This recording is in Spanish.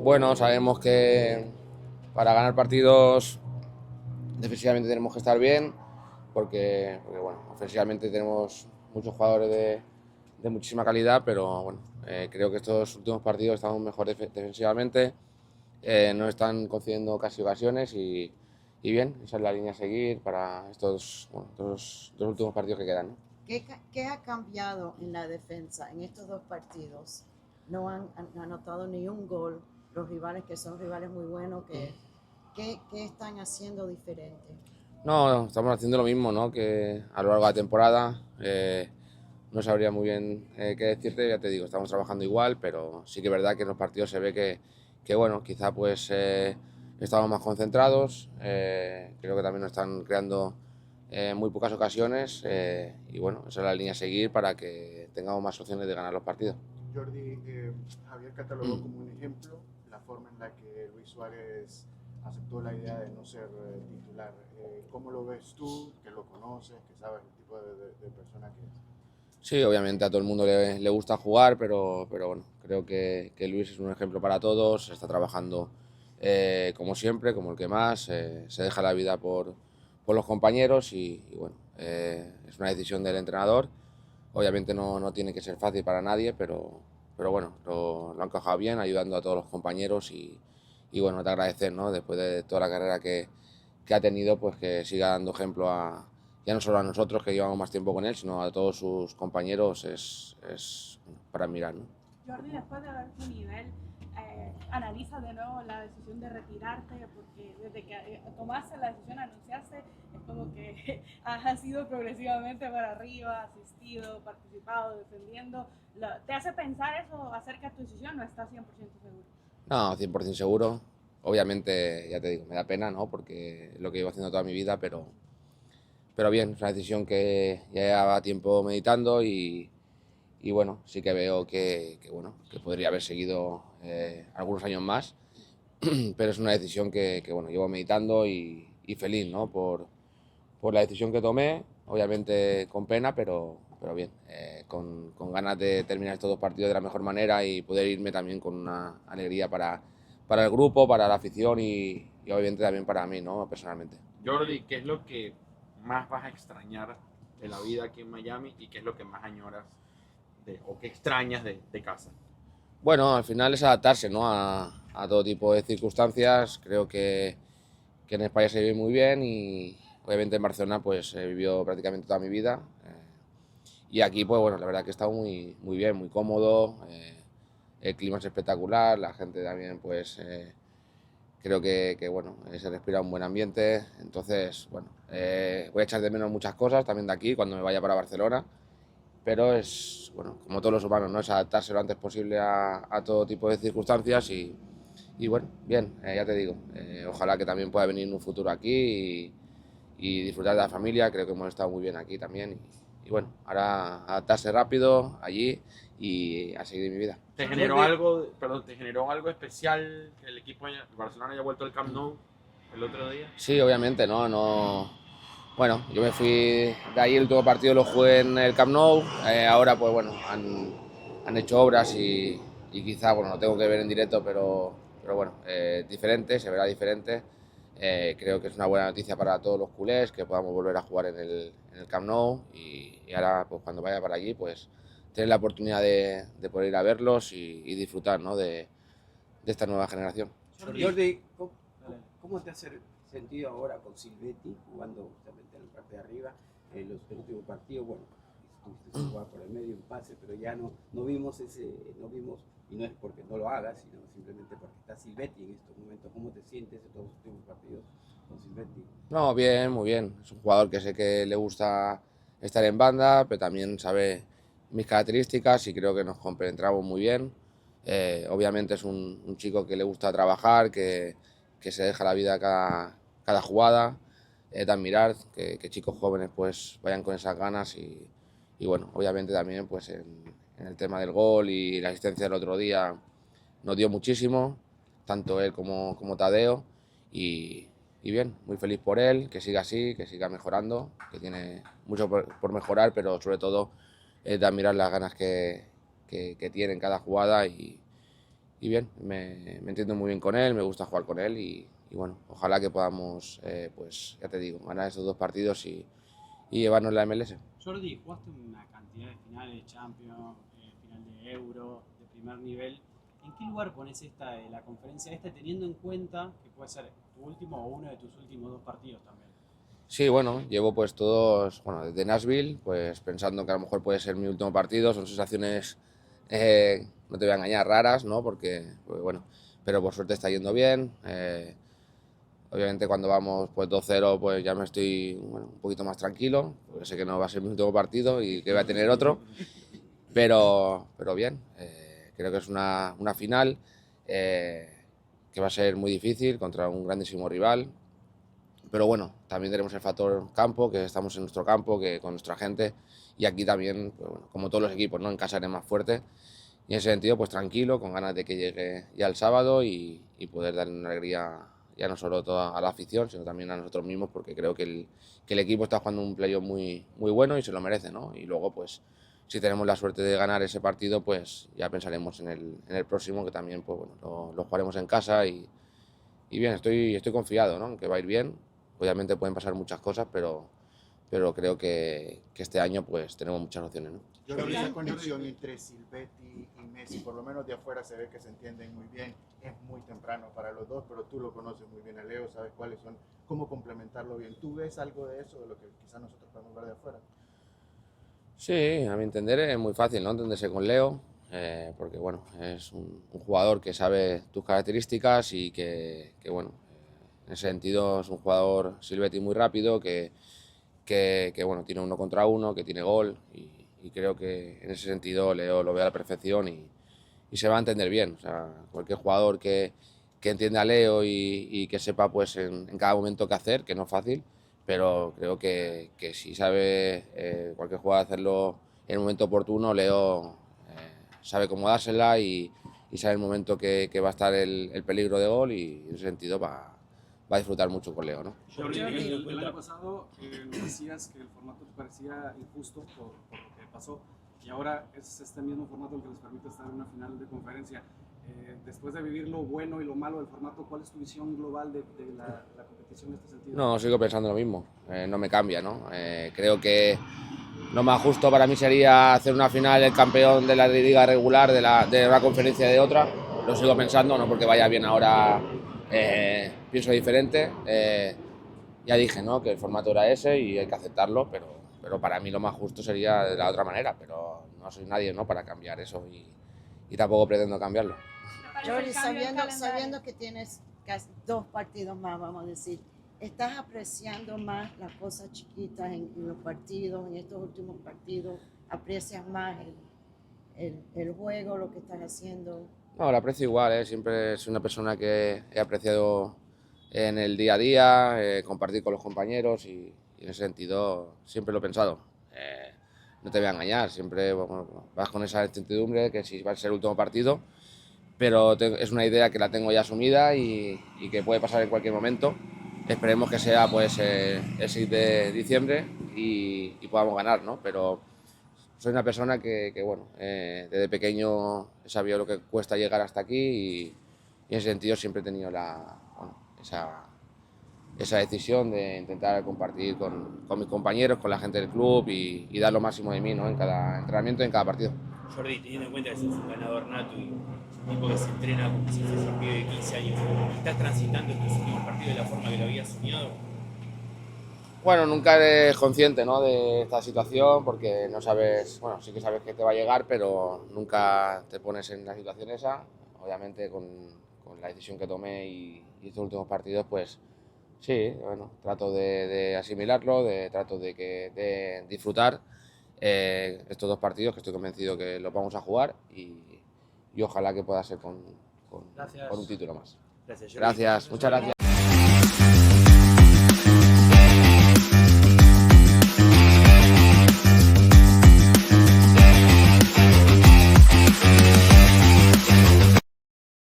Bueno, sabemos que para ganar partidos defensivamente tenemos que estar bien, porque bueno, ofensivamente tenemos muchos jugadores de muchísima calidad, pero bueno, creo que estos últimos partidos estamos mejor defensivamente, no están concediendo casi ocasiones y bien, esa es la línea a seguir para estos, bueno, estos dos últimos partidos que quedan, ¿no? ¿Qué ha cambiado en la defensa en estos dos partidos? No han anotado ni un gol los rivales, que son rivales muy buenos. ¿Qué están haciendo diferente? No, estamos haciendo lo mismo, ¿no? Que a lo largo de la temporada. No sabría muy bien qué decirte, ya te digo, estamos trabajando igual, pero sí que es verdad que en los partidos se ve que bueno, quizá pues estamos más concentrados, creo que también nos están creando muy pocas ocasiones y bueno, esa es la línea a seguir para que tengamos más opciones de ganar los partidos. Jordi, Javier catalogó como un ejemplo la forma en la que Luis Suárez aceptó la idea de no ser titular. ¿Cómo lo ves tú, que lo conoces, que sabes el tipo de persona que es? Sí, obviamente a todo el mundo le gusta jugar, pero bueno, creo que Luis es un ejemplo para todos, está trabajando como siempre, como el que más, se deja la vida por los compañeros y bueno, es una decisión del entrenador. Obviamente no tiene que ser fácil para nadie, pero bueno, lo han encajado bien, ayudando a todos los compañeros y bueno, te agradecer, ¿no? Después de toda la carrera que ha tenido, pues que siga dando ejemplo a, ya no solo a nosotros que llevamos más tiempo con él, sino a todos sus compañeros, es para admirar, ¿no? Jordi, después de ver tu nivel, analiza de nuevo la decisión de retirarte, porque desde que tomaste la decisión de anunciarse, es como que has ido progresivamente para arriba, asistido, participado, defendiendo. ¿Te hace pensar eso acerca de tu decisión o estás 100% seguro? No, 100% seguro. Obviamente, ya te digo, me da pena, ¿no? Porque es lo que llevo haciendo toda mi vida, pero bien, es una decisión que ya llevaba tiempo meditando y bueno, sí que veo bueno, que podría haber seguido algunos años más, pero es una decisión que bueno, llevo meditando y feliz, ¿no? Por la decisión que tomé, obviamente con pena, pero bien, con ganas de terminar estos dos partidos de la mejor manera y poder irme también con una alegría para el grupo, para la afición y obviamente también para mí, ¿no? Personalmente. Jordi, ¿qué es lo que más vas a extrañar de la vida aquí en Miami y qué es lo que más añoras o qué extrañas de casa? Bueno, al final es adaptarse, ¿no? A todo tipo de circunstancias. Creo que en España se vive muy bien y obviamente en Barcelona pues he vivido prácticamente toda mi vida. Y aquí pues bueno, la verdad que he estado muy bien, muy cómodo. El clima es espectacular, la gente también pues creo que bueno, se respira un buen ambiente. Entonces, bueno, voy a echar de menos muchas cosas también de aquí cuando me vaya para Barcelona, pero es, bueno, como todos los humanos, ¿no? Es adaptarse lo antes posible a todo tipo de circunstancias y bueno, bien, ya te digo, ojalá que también pueda venir en un futuro aquí y disfrutar de la familia, creo que hemos estado muy bien aquí también y bueno, ahora adaptarse rápido allí y a seguir mi vida. ¿Te generó algo, perdón, te generó algo especial que el equipo de Barcelona haya vuelto al Camp Nou el otro día? Sí, obviamente, no. Bueno, yo me fui de ahí, el último partido lo jugué en el Camp Nou, ahora pues bueno, han hecho obras y quizá, bueno, lo tengo que ver en directo, pero bueno, diferente, se verá diferente. Creo que es una buena noticia para todos los culés que podamos volver a jugar en el Camp Nou y ahora pues cuando vaya para allí pues tener la oportunidad de poder ir a verlos y disfrutar, ¿no? De esta nueva generación. Jordi, ¿cómo te has sentido ahora con Silvetti jugando justamente en la parte de arriba? En los últimos partidos, bueno, estuviste sin jugar por el medio, un pase, pero ya no vimos no vimos, y no es porque no lo hagas, sino simplemente porque está Silvetti en estos momentos. ¿Cómo te sientes en los últimos partidos con Silvetti? No, bien, muy bien. Es un jugador que sé que le gusta estar en banda, pero también sabe mis características y creo que nos compenetramos muy bien. Obviamente es un chico que le gusta trabajar, que se deja la vida cada jugada. De admirar que chicos jóvenes pues vayan con esas ganas y bueno, obviamente también pues en el tema del gol y la asistencia del otro día nos dio muchísimo, tanto él como Tadeo y, y bien, muy feliz por él, que siga así, que siga mejorando, que tiene mucho por mejorar, pero sobre todo de admirar las ganas que tiene en cada jugada y bien, me entiendo muy bien con él, me gusta jugar con él y bueno, ojalá que podamos, pues ya te digo, ganar estos 2 partidos y llevarnos la MLS. Jordi, jugaste una cantidad de finales de Champions, final de Euro, de primer nivel. ¿En qué lugar pones la conferencia esta, teniendo en cuenta que puede ser tu último o uno de tus últimos 2 partidos también? Sí, bueno, llevo pues todos, bueno, desde Nashville, pues pensando que a lo mejor puede ser mi último partido, son sensaciones, no te voy a engañar, raras, ¿no? Porque, pues, bueno, pero por suerte está yendo bien. Obviamente cuando vamos pues 2-0 pues ya me estoy, bueno, un poquito más tranquilo, porque sé que no va a ser mi último partido y que voy a tener otro, pero bien, creo que es una final que va a ser muy difícil contra un grandísimo rival. Pero bueno, también tenemos el factor campo, que estamos en nuestro campo, que con nuestra gente, y aquí también, pues bueno, como todos los equipos, ¿no? En casa eres más fuerte, y en ese sentido, pues tranquilo, con ganas de que llegue ya el sábado y poder darle una alegría ya no solo a la afición, sino también a nosotros mismos, porque creo que el equipo está jugando un playoff muy bueno y se lo merece, ¿no? Y luego, pues, si tenemos la suerte de ganar ese partido, pues ya pensaremos en el próximo, que también, pues bueno, lo jugaremos en casa y bien, estoy confiado, ¿no? En que va a ir bien. Obviamente pueden pasar muchas cosas, pero creo que este año pues tenemos muchas opciones, ¿no? Yo creo que esa conexión entre Silvetti y Messi, por lo menos de afuera se ve que se entienden muy bien. Es muy temprano para los dos, pero tú lo conoces muy bien a Leo, sabes cuáles son, cómo complementarlo bien. ¿Tú ves algo de eso, de lo que quizás nosotros podemos ver de afuera? Sí, a mi entender es muy fácil, ¿no? Entenderse con Leo, porque bueno, es un jugador que sabe tus características y que bueno, en ese sentido es un jugador Silvetti muy rápido, que bueno, tiene 1 contra 1, que tiene gol y creo que en ese sentido Leo lo ve a la perfección y se va a entender bien. O sea, cualquier jugador que entienda a Leo y que sepa pues en cada momento qué hacer, que no es fácil, pero creo que si sabe cualquier jugador hacerlo en el momento oportuno, Leo sabe cómo dársela y sabe el momento que va a estar el peligro de gol y en ese sentido va a disfrutar mucho con Leo, ¿no? Jordi, El año pasado nos decías que el formato te parecía injusto por lo que pasó y ahora es este mismo formato el que les permite estar en una final de conferencia. Después de vivir lo bueno y lo malo del formato, ¿cuál es tu visión global de la competición en este sentido? No, sigo pensando lo mismo, no me cambia, ¿no? Creo que lo más justo para mí sería hacer una final el campeón de la liga regular de una conferencia de otra. Lo sigo pensando, no porque vaya bien ahora, pienso diferente. Ya dije, ¿no? Que el formato era ese y hay que aceptarlo, pero para mí lo más justo sería de la otra manera, pero no soy nadie, ¿no? Para cambiar eso y tampoco pretendo cambiarlo. Jordi, sabiendo que tienes casi 2 partidos más, vamos a decir, ¿estás apreciando más las cosas chiquitas en los partidos, en estos últimos partidos? ¿Aprecias más el juego, lo que estás haciendo? No, lo aprecio igual, ¿eh? Siempre soy una persona que he apreciado en el día a día, compartir con los compañeros y en ese sentido siempre lo he pensado. No te voy a engañar, siempre bueno, vas con esa incertidumbre que si va a ser el último partido, pero es una idea que la tengo ya asumida y que puede pasar en cualquier momento. Esperemos que sea pues el 6 de diciembre y podamos ganar, ¿no? Pero soy una persona que bueno, desde pequeño he sabido lo que cuesta llegar hasta aquí y en ese sentido siempre he tenido bueno, esa decisión de intentar compartir con mis compañeros, con la gente del club y dar lo máximo de mí, ¿no? En cada entrenamiento y en cada partido. Jordi, teniendo en cuenta que sos un ganador nato y un tipo que se entrena como si fuese un pibe de 15 años, ¿estás transitando estos últimos partidos de la forma que lo habías soñado? Bueno, nunca eres consciente, ¿no? De esta situación porque no sabes, bueno, sí que sabes que te va a llegar, pero nunca te pones en la situación esa. Obviamente con la decisión que tomé y estos últimos partidos, pues sí, bueno, trato de asimilarlo, trato de disfrutar estos 2 partidos que estoy convencido que los vamos a jugar y ojalá que pueda ser con un título más. Gracias, Jordi. Gracias, muchas gracias.